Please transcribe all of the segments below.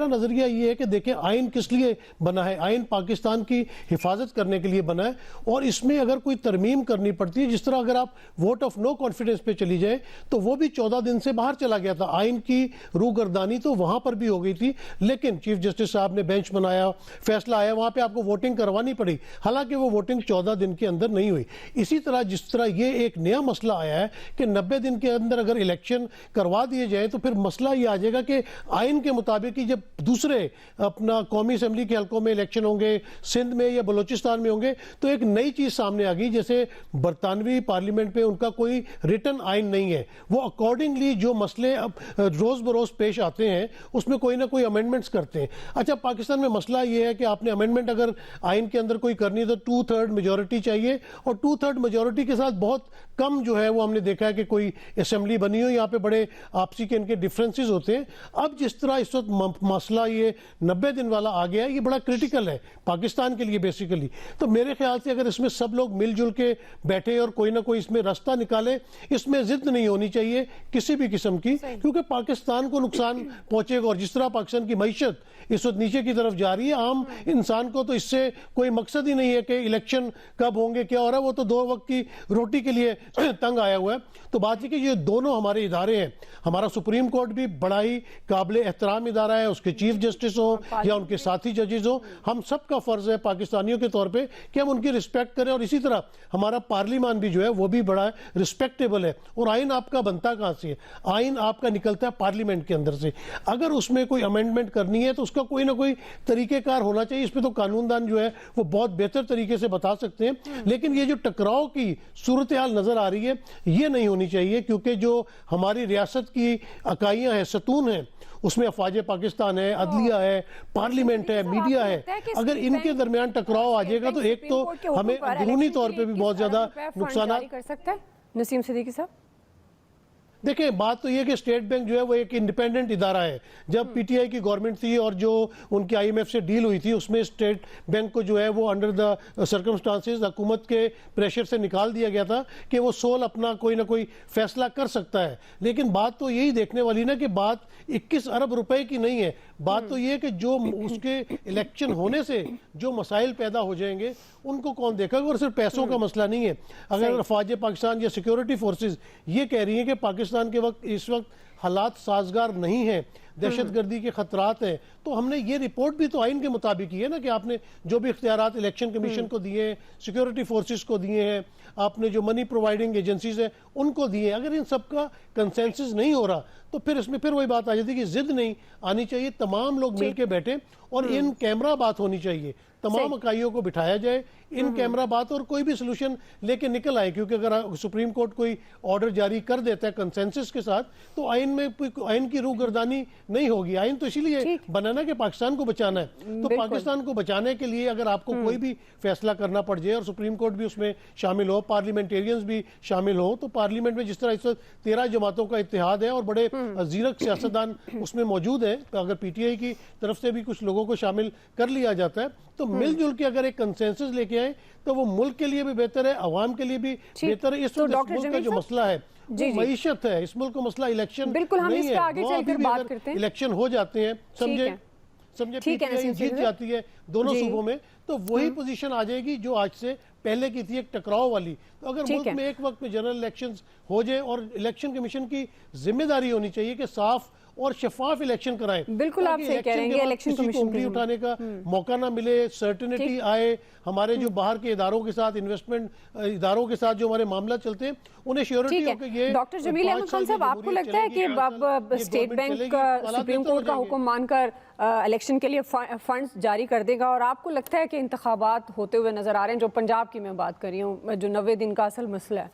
मेरा नजरिया ये है कि देखें आइन किस लिए बना है, आइन पाकिस्तान की हिफाजत करने के लिए बना है, और इसमें अगर कोई तरमीम करनी पड़ती है, जिस तरह अगर आप वोट ऑफ नो कॉन्फिडेंस पे चली जाए तो वो भी 14 दिन से बाहर चला गया था, आइन की रूगर्दानी तो वहां पर भी हो गई थी, लेकिन चीफ जस्टिस साहब ने बेंच बनाया, फैसला आया, वहां पे आपको वोटिंग करवानी पड़ी, हालांकि वो वोटिंग 14 दिन के अंदर नहीं हुई। इसी तरह जिस तरह ये एक नया मसला आया है कि 90 दिन के अंदर अगर इलेक्शन करवा दिए जाए तो फिर मसला ये आ जाएगा कि आइन के मुताबिक ही जब दूसरे अपना कौमी असेंबली के हलकों में इलेक्शन होंगे, सिंध में या बलोचिस्तान में होंगे, तो एक नई चीज सामने आ गई, जैसे बरतानवी पार्लियामेंट पे उनका कोई रिटन आइन नहीं है, वो अकॉर्डिंगली जो मसले अब रोज बरोज पेश आते हैं उसमें कोई ना कोई अमेंडमेंट्स करते हैं। अच्छा, पाकिस्तान में मसला ये है कि आपने अमेंडमेंट अगर आइन के अंदर कोई करनी है तो 2/3 मेजोरिटी चाहिए, और 2/3 मेजोरिटी के साथ बहुत कम जो है वो हमने देखा है कि कोई असेंबली बनी हो, यहाँ पे बड़े आपसी के इनके डिफरेंसेस होते हैं। अब जिस तरह इस वक्त मसला ये 90 दिन वाला आ गया है, ये बड़ा क्रिटिकल है पाकिस्तान के लिए बेसिकली। तो मेरे ख्याल से अगर इसमें सब लोग मिलजुल के बैठे और कोई ना कोई इसमें रास्ता निकाले, इसमें जिद नहीं होनी चाहिए किसी भी किस्म की, क्योंकि पाकिस्तान को नुकसान पहुंचेगा। और जिस तरह पाकिस्तान की मईशत इस वक्त नीचे की तरफ जा रही है, आम इंसान को तो इससे कोई मकसद ही नहीं है कि इलेक्शन कब होंगे, क्या हो रहा है, वो तो 2 वक्त की रोटी के लिए तंग आया हुआ है। तो बात है कि ये दोनों हमारे इदारे हैं, हमारा सुप्रीम कोर्ट भी बड़ा ही काबिल एहतराम इदारा है, उसके चीफ जस्टिस हो या उनके साथी जजेस हो, हम सबका फर्ज है पाकिस्तानियों के तौर पे कि हम उनकी रिस्पेक्ट करें। और इसी तरह हमारा पार्लियामान भी जो है वो भी बड़ा रिस्पेक्टेबल है। और आइन आपका बनता कहां से है? आइन आपका निकलता है पार्लियामेंट के अंदर से। अगर उसमें कोई अमेंडमेंट करनी है तो उसका कोई ना कोई तरीकेकार होना चाहिए। इसमें तो कानूनदान जो है वो बहुत बेहतर तरीके से बता सकते हैं, लेकिन ये जो टकराव की सूरत हाल नजर आ रही है ये नहीं होनी चाहिए, क्योंकि जो हमारी रियासत की इकाइयां हैं, सतून है, उसमें अफवाज पाकिस्तान है, अदलिया है, पार्लियामेंट है, मीडिया है, अगर इनके दरमियान टकराव आ जाएगा तो एक तो हमें अंदरूनी तौर पे भी बहुत ज्यादा नुकसान कर सकता है। नसीम सिद्दीकी साहब, देखिए, बात तो ये कि स्टेट बैंक जो है वो एक इंडिपेंडेंट इदारा है। जब पीटीआई की गवर्नमेंट थी और जो उनकी आईएमएफ से डील हुई थी, उसमें स्टेट बैंक को जो है वो अंडर द सर्कमस्टांसेस हुकूमत के प्रेशर से निकाल दिया गया था कि वो सोल अपना कोई ना कोई फैसला कर सकता है। लेकिन बात तो यही देखने वाली ना कि बात 21 अरब रुपए की नहीं है, बात तो ये कि जो उसके इलेक्शन होने से जो मसाइल पैदा हो जाएंगे उनको कौन देखेगा। और सिर्फ पैसों का मसला नहीं है। अगर अफवाज पाकिस्तान या सिक्योरिटी फोर्सेस ये कह रही हैं कि पाकिस्तान के वक्त इस वक्त हालात साजगार नहीं है, दहशतगर्दी के खतरात हैं, तो हमने ये रिपोर्ट भी तो आइन के मुताबिक ही है ना कि आपने जो भी इख्तियारात इलेक्शन कमीशन को दिए हैं, सिक्योरिटी फोर्सेस को दिए हैं, आपने जो मनी प्रोवाइडिंग एजेंसीज हैं उनको दिए हैं। अगर इन सब का कंसेंसस नहीं हो रहा तो फिर इसमें फिर वही बात आ जाती है कि जिद नहीं आनी चाहिए, तमाम लोग मिलकर बैठे और इन कैमरा बात होनी चाहिए, तमाम इकाइयों को बिठाया जाए, इन कैमरा बात, और कोई भी सोल्यूशन लेके निकल आए। क्योंकि अगर सुप्रीम कोर्ट कोई ऑर्डर जारी कर देता है कंसेंसस के साथ तो आइन में आइन की रूगर्दानी नहीं होगी। आइन तो इसीलिए बनाना कि पाकिस्तान को बचाना है। तो पाकिस्तान को बचाने के लिए अगर आपको कोई भी फैसला करना पड़ जाए और सुप्रीम कोर्ट भी उसमें शामिल हो, पार्लियामेंटेरियंस भी शामिल हो, तो पार्लियामेंट में जिस तरह इस वक्त 13 जमातों का इत्तेहाद है और बड़े जीरक सियासतदान उसमें मौजूद है, तो अगर पीटीआई की तरफ से भी कुछ लोगों को शामिल कर लिया जाता है तो मिलजुल के अगर एक कंसेंसस लेके आए तो वो मुल्क के लिए भी बेहतर है, अवाम के लिए भी बेहतर है। इस मुल्क का जो मसला है वो मईशत है, इस मुल्क का मसला इलेक्शन नहीं है। आगे चलकर बात करते हैं। इलेक्शन हो जाते हैं, समझे पीटीआई जीत जाती है दोनों सूबों में, तो वही पोजीशन आ जाएगी जो आज से पहले की थी, एक टकराव वाली। तो अगर मुल्क में एक वक्त में जनरल इलेक्शंस हो जाए और इलेक्शन कमीशन की जिम्मेदारी होनी चाहिए कि साफ और शफाफ इलेक्शन कराएं। बिल्कुल आप सही कह रहे हैं, इलेक्शन कमीशन को उंगली उठाने का मौका ना मिले, सर्टेनिटी आए। हमारे जो बाहर के इदारों के साथ, इन्वेस्टमेंट इदारों के साथ जो हमारे मामला चलते हैं उन्हें श्योरिटी हो कि ये। डॉक्टर जमील अहमद खान साहब, आपको लगता है कि अब स्टेट बैंक सुप्रीम कोर्ट का हुक्म मानकर इलेक्शन के लिए फंड्स जारी कर देगा, और आपको लगता है कि इंतखाबात होते हुए नजर आ रहे हैं, जो पंजाब की मैं बात कर रही हूँ, जो 90 दिन का असल मसला है?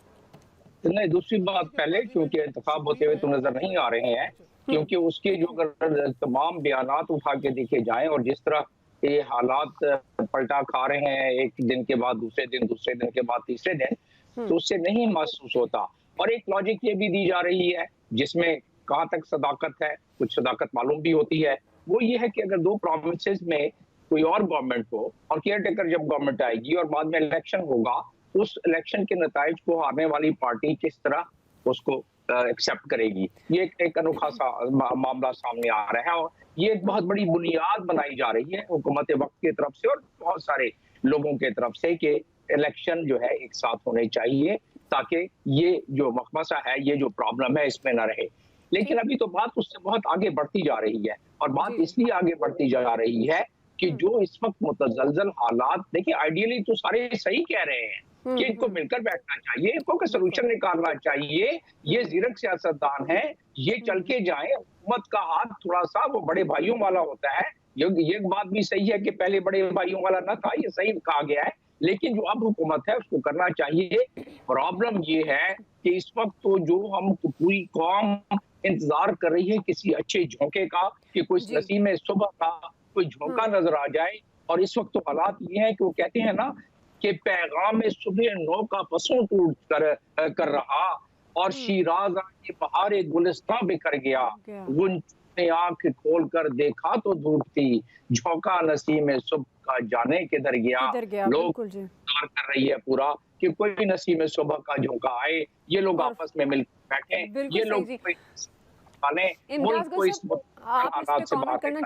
नहीं, दूसरी बात पहले, क्योंकि इंतखाब होते हुए तो नजर नहीं आ रहे हैं, क्योंकि उसके जो अगर तमाम बयानात उठा के देखे जाएं और जिस तरह ये हालात पलटा खा रहे हैं, एक दिन के बाद दूसरे दिन, दूसरे दिन के बाद तीसरे दिन, तो उससे नहीं महसूस होता। और एक लॉजिक ये भी दी जा रही है जिसमें कहाँ तक सदाकत है, कुछ सदाकत मालूम भी होती है, वो ये है कि अगर 2 प्रोविंसेस में कोई और गवर्नमेंट हो और केयर टेकर जब गवर्नमेंट आएगी और बाद में इलेक्शन होगा, उस इलेक्शन के नताइज को हारने वाली पार्टी किस तरह उसको एक्सेप्ट करेगी। ये एक अनोखा सा मामला सामने आ रहा है और ये एक बहुत बड़ी बुनियाद बनाई जा रही है हुकूमत वक्त की तरफ से और बहुत सारे लोगों के तरफ से कि इलेक्शन जो है एक साथ होने चाहिए ताकि ये जो मखमसा है, ये जो प्रॉब्लम है, इसमें ना रहे। लेकिन अभी तो बात उससे बहुत आगे बढ़ती जा रही है और बात इसलिए आगे बढ़ती जा रही है कि जो इस वक्त मुतज़लज़ल हालात, देखिए आइडियली तो सारे सही कह रहे हैं कि इनको मिलकर बैठना चाहिए, इनको का सलूशन निकालना चाहिए। ये ज़ीरक सियासतदान है, ये चल के जाए। हुकूमत का हाथ थोड़ा सा वो बड़े भाइयों वाला होता है। ये बात भी सही है कि पहले बड़े भाइयों वाला न था, ये सही कहा गया है। लेकिन जो अब हुकूमत है उसको करना चाहिए। प्रॉब्लम ये है कि इस वक्त तो जो हम पूरी कौम इंतजार कर रही है किसी अच्छे झोंके का, कि कोई नसीम सुबह का कोई झोंका नजर आ जाए। और इस वक्त तो हालात ये हैं कि वो कहते हैं ना कि पैगाम सुबह 9 का पसों टूट कर रहा और शिराज के बहारे गुलिस्तां बिखर गया। ने आंख खोल कर देखा तो धूप थी, झोंका नसीम सुबह का जाने किधर गया। लोग इंतजार कर रही है पूरा कि कोई नसीम सुबह का झोंका आए, ये लोग आपस में मिल बैठे, ये लोग मुल्क को इस हालात से बाहर